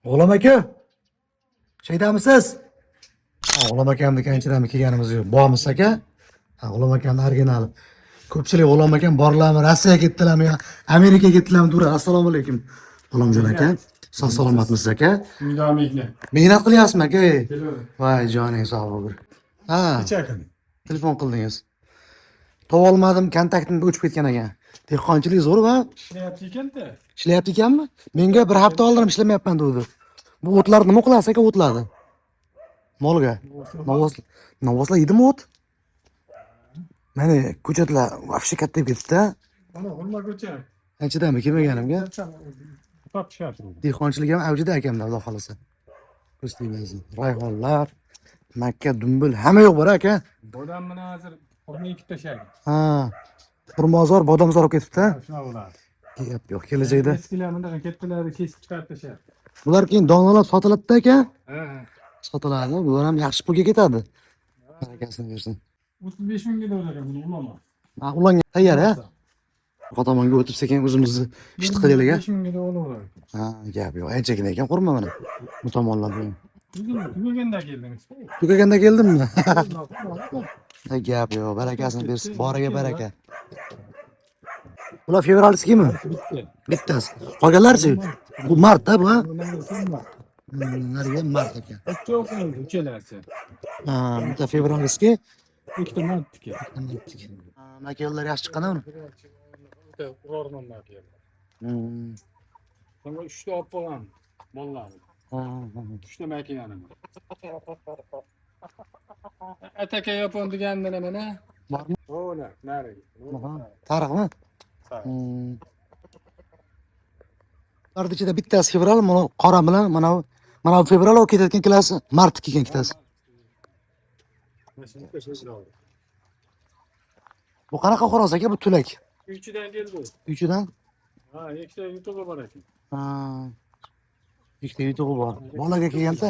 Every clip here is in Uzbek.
G'ulom aka, shaydamisiz? G'ulom akamni kanchidan kelganimiz yo'q. Bormiz aka? G'ulom akamni originali. Ko'pchilik G'ulom akam borlarmi, Rossiyaga ketdilarmi yo Amerikaga ketdilarmi dura. Assalomu alaykum. G'ulomjon aka, sog' salomatmisiz aka? Mehnat qilyapsizmi aka? Voy joning sog' bo'lsin. Ha, Necha kun? telefon qildingiz. Tovolmadim, kontaktim o'chib ketgan ekan. Dehqonchilik zo'r va Ishlayapti ekanda. ishlayapti ekanmi? Menga bir hafta oldin ishlamayapman dedi. Bu o'tlar nima qilasiz aka o'tlarni? Molga. Novvoslar yedimi o't? Mana ko'chatlar вообще katta ketdi-da. Mana xurmo ko'cha. Anchadami kelmaganimga. Topshyapti. Dehqonchilik ham avjida akamda, Xudo xolasa. Ko'z tegmasin. Rayhonlar, Makka, Dumbul hamma yo'q bor aka. Bodam mana hozir xurmo ekib tashlagan. Ha. Xurmozor, bodomzor olib ketibdi. Shunaqa bo'ladi. Gap yo'q, kelajakda. Eskilar bundaqa kattalarni kesib chiqarib tashyapti. Bular keyin donalab sotiladi-da aka. Ha. Sotiladi. Bular ham yaxshi pulga ketadi. Barakasini bersin. 35 mingga do'ragan buni ulama. Ulangan tayyor a. Qotomonga o'tib sekin o'zimizni ishni qilaylik a. 35 mingga do'ragan. Ha, gap yo'q. Anchagina ekan qurma mana. Bu tomonlar bilan. Tugaganda keldingiz. Tugaganda keldimmi? Gap yo'q. Barakasini bersin. Boriga baraka. Ular fevralskimi? Bittasi. Qolganlarchi? Bu martda bu. Nariga mart ekan. Uchalasi. Ha, bitta fevralski. Ikkita martniki. Makallar yaxshi chiqqanmi? Bitta urorman makallar. Hmm. Sonra 3 ta olib qolgan bolalarni. Ha. 3 ta makinani. Ataka yapon deganda mana. Bormi? O'na, nariga. Tariqmi? Ularning ichida bittasi fevral, mana qora bilan, mana fevral olib ketayotgan ikkalasi mart kelgan ikkitasi. Bu qanaqa xo'roz aka bu tulak? Uchidan keldi. Uchidan? Ha, ikkita yutug'i bor ekan. Ha. Ikkita yutug'i bor. Bolaga kelganda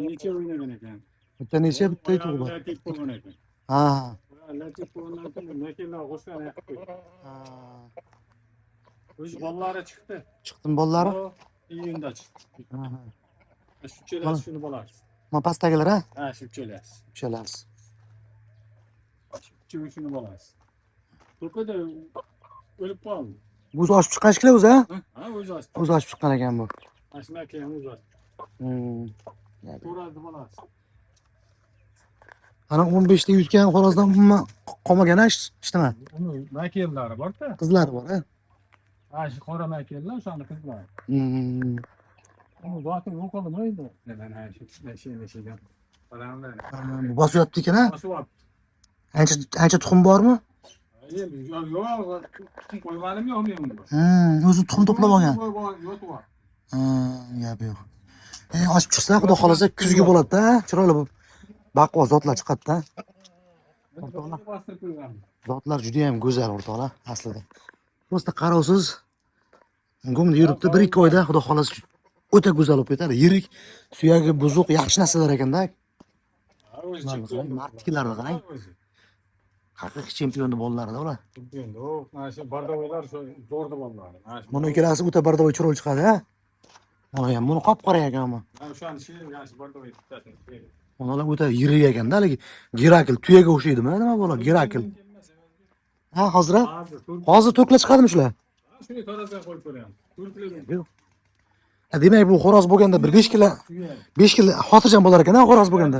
Necha o'ynagan ekan. bitta necha bitta yutug'i bor. Latif bo'lgan ekan. Ha. Latif bo'lgan ekan, makinlar qo'shgan ekan. Ha. O'z bolalari chiqdi. Chiqdim bolalari? Iyunda chiqdi. Ha. Shu uchalasi shuni bolasi. Mana pastdagilar ha? Ha, shu uchalasi. Uchalasi. Shuni bolasi. Turkada o'lib qoldi. O'zi ochib chiqqan shekilli o'zi ha? Ha, o'zi ochdi. O'zi ochib chiqqan ekan bu. Mana shu makin o'zi ochdi. To'radi bolasi. Ana 15 ta yutgan xo'rozdan umuman qolmagan ishtimi? Uni makellari bor-da. Qizlari bor ha? Ha, shu qora makellar, o'shani qizlar. Hmm. Uni zoti yo'qolmaydi. Mana shu Balandlar. Bu bosyapti ekan ha? Bosyapti. Ancha tuxum bormi? Yo'q, qo'yganim yo'q men bunda. O'zi tuxum to'plab olgan. Yo'q bor. Gap yo'q. Ochib chiqsa, xudo xolasa kuzgi bo'ladi-da, chiroyli bo'lib. Baquvvat zotlar chiqadi-da. Zotlar juda ham go'zal o'rtoqlar aslida. Prosta qarovsiz gumda yuribdi, 1-2 oyda xudo xolasa o'ta go'zal bo'lib ketadi. Yirik, suyagi buzuq, yaxshi narsalar ekanda. Martkilarda qarang. Haqiqiy chempionni bolalarda ular. Chempion. Mana shu bardovoylar shu zo'rda bolalar. Mana ikkalasi o'ta bardovoy chiroyli chiqadi, ha? Mana ham buni qop-qora ekan bu. O'shani yaxshi bardovoy tutadi. Ular o'ta yirik ekanda, haligi Gerakl tuyaga o'xshaydimi? Nima bo'lar? Gerakl. Ha, hozir to'rtlar chiqadimi shular? Shuni to'radan qo'yib qo'yamiz. Demak, bu xo'roz bo'lganda bir 5 kilo xotirjam bo'lar ekan-a, xo'roz bo'lganda.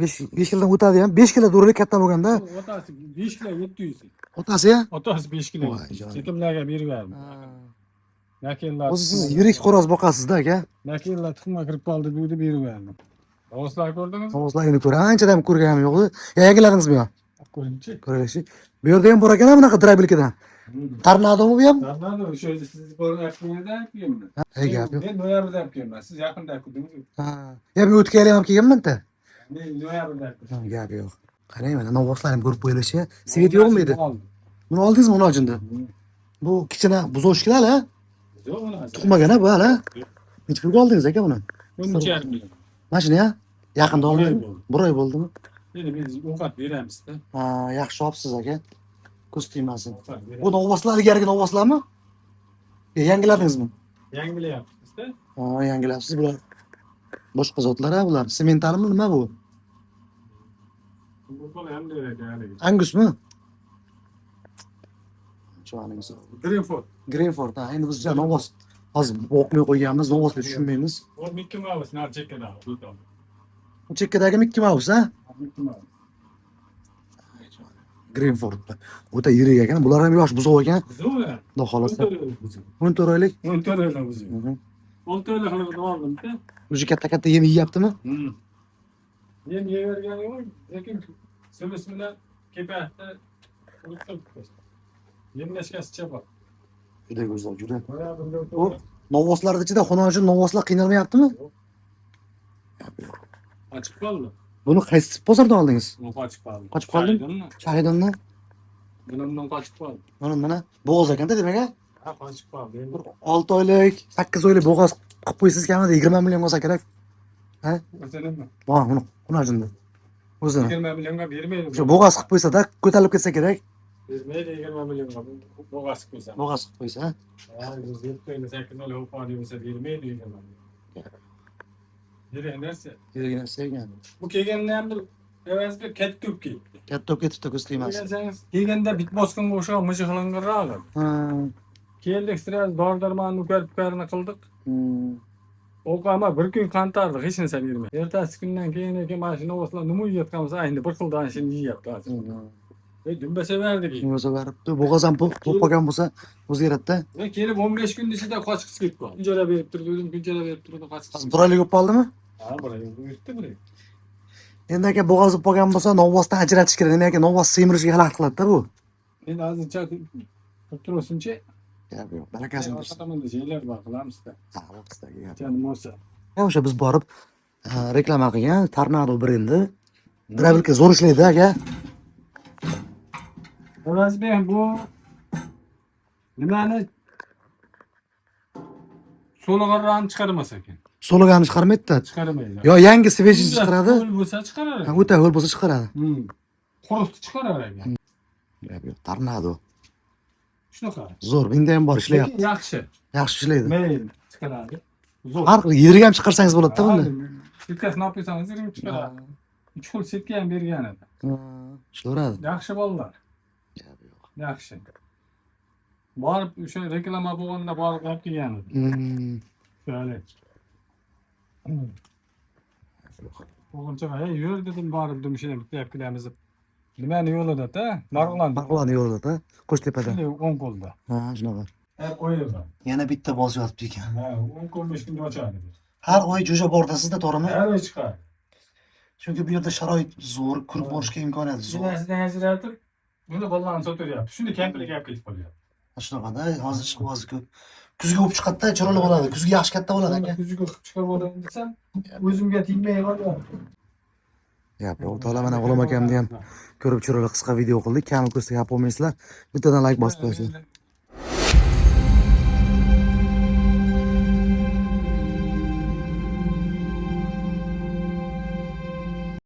5 yildan o'tadi ham. 5 kilo do'rlik katta bo'lganda. Otasi 5 kilo 700. Otasi-ya? Otasi 5 kilo. Chekimlarga berib berdim. Makellar. O'zi siz yirik xo'roz boqasizda aka. Makellar tuxumga kirib qoldi deb berib berdim. Hovuzlar ko'rdingizmi? Hovuzlar endi ko'raman, anchadan ko'rganim yo'q-ku. Yangilaringizmi yo? Ko'ringchi. Ko'raylik. Bu yerda ham bor ekan bunaqa drabilkadan. Tornadomi bu ham? Tornado o'sha yerda siz ko'ryapsizda kelganman. Gap yo'q. Men noyabrda olib kelman. Siz yaqinda ko'rdingizmi? Ha. Ya men o'tgan yil ham kelganman-da. Men noyabrda olib keldim. Gap yo'q. Qarang mana novvoslar ham ko'rib qo'yilishi. Svet yo'qmi edi? Buni oldingizmi uni ochindi? Bu kichkina buzoshkilar ha? Yo'q uni. Tuxmagan-a bu hali? Necha pulga oldingiz aka buni? 13,5 million. Mana shuni ya? Yaqinda oldingizmi? 1 oy bo'ldimi? Endi biz ovqat beramizda. Ha, yaxshi olibsiz aka. Ko'z tegmasin. Bu novvoslar ilgarigi novvoslarmi? Yangiladingizmi? Yangilayapmiz-da. Ha, yangilayapsiz bular. Boshqa zotlar ha bular. Sementalmi nima bu? Bu bola ham derak haligi. Angusmi? Cho'g'aningiz. Greenford. Greenford. Ha, endi biz juda novvos. Hozir o'qimay qo'yganmiz, novvosni tushunmaymiz. Bu Mickey Mouse nar chekkada. Bu chekkadagi Mickey Mouse ha? Mickey Mouse. Greenford. O'ta yirik ekan. Bular ham yosh buzoq ekan. Buzuq ya. Xudo xolasa. 14 oylik buzuq. 14 oylik. 14 oylik buzuq. 6 oylik qilib oldim-da. O'zi katta yem yeyaptimi? Yem yevergan yo'q, lekin sivisi bilan kepakda yemlashgasicha bor. Juda go'zal, juda. Bu novvoslar ichida xonojin novvoslar qiynalmayaptimi? Ochiq qoldi. Buni qaysi bozordan oldingiz? Qochib qoldi. Qochib qolding? Shahidondan. Bundan qochib qoldi. Mana bo'g'oz ekanda demak a? Ha, qochib qoldi. Endi 6 oylik, 8 oylik bo'g'oz qilib qo'ysiz kamida 20 million bo'lsa kerak. Ha? o'zini Ha, buni xonojinda. O'zini. 20 millionga bermaydi. O'sha bo'g'oz qilib qo'ysa-da, ko'tarilib ketsa kerak. Bermaydi 20 millionga. Bo'g'az qo'ysa. Bo'g'oz qilib qo'ysa, ha? Ha, biz deb qo'yamiz, 8 oylik o'qadi bo'lsa bermaydi 20 million. Yirik narsa. Yuragini sevgan. Bu kelganda ham bir evazga katta o'p ketdi. Katta olib ketibdi ko'z tegmas. Kelganda bit bosqinga o'xshab mijg'ilingarroq. Ha. Keldik, sirasi dori-darmonini ukarni qildik. O'qama bir kun qantardik, hech narsa bermay. Ertasi kundan keyin mashina o'slar nima yeyotgan bo'lsa, ayni bir xil danishini yeyapti hozir. Dumba sevardik. O'zi baribdi. Bo'g'oz ham to'polgan bo'lsa o'zgaradi-da. Va kelib 15 kun ichida qochqisi ketib qoldi. Kunjara berib turdim, kunjara berib turdim, qochqisi. Hozir 1 oylik bo'lib qoldimi? Ha, bir yurtdi bir. Endi aka bo'g'oz bo'lib qolgan bo'lsa, novvosdan ajratish kerak. Demak, novvos semirishga xalaqit qiladi-da bu. Endi hozircha tursinchi. Yo'q, barakasini bersin. Boshqa şeyler bor, qilamiz-da. Ha, vaqtidagi gap. Janim olsa. O'sha biz borib reklama qilgan Tornado brendi. Drabilka zo'r ishlaydi aka. O'zbek bu nimani so'lg'arlarni chiqarmas ekan. So'lg'ani chiqarmaydi-da. Chiqarmaydi. Yo, yangi svejini chiqaradi. Ho'l bo'lsa chiqarar. Ha, o'ta ho'l bo'lsa chiqaradi. Quruqni chiqarar ekan. Yo'q, Tornado. Shunaqa. Zo'r, bunda ham bor ishlayapti. Lekin yaxshi. Yaxshi ishlaydi. Mayli, chiqaradi. Zo'r. Har yirik ham chiqarsangiz bo'ladi-da bunda. Sitkasini olib qo'ysangiz yirik chiqaradi. 3 xil sitka ham bergan edi. Ishlayveradi. Yaxshi bolalar. Yaxshi. Borib o'sha reklama bo'lganda borib olib kelgan edi. Shöyle. O'g'ilcha yur dedim, borib dumshini bitlab kelamiz. Nimani yo'lida-da? Marg'ilon yo'lida, Qo'shtepada. Shunday 10 qo'lda. Ha, shunaqa. Hep qo'yildi. Yana bitta boz yotibdi ekan. Ha, 10 qo'l 5 kunga ochadi. Har oy jo'ja bordasizda, to'g'rimi? Har oy chiqadi. Chunki bu yerda sharoit zo'r, ko'rib borishga imkoniyati zo'r. Shundan ajratib, buni bolalarni sotaryapti. Shunda kampirga olib ketib qolyapti. Shunaqada, hozir chiqib hozir ko'p. Kuzga o'p chiqadi-da, chiroyli bo'ladi. Kuzga yaxshi katta bo'ladi aka. Kuzga chiqarib olaman desam, o'zimga tegmay qolyapti. Yap, o'rtoqlar, mana G'ulom akamni ham ko'rib chiroyli qisqa video qildik. Kamil ko'rsa gap olmaysizlar. Bittadan like bosib qo'yinglar.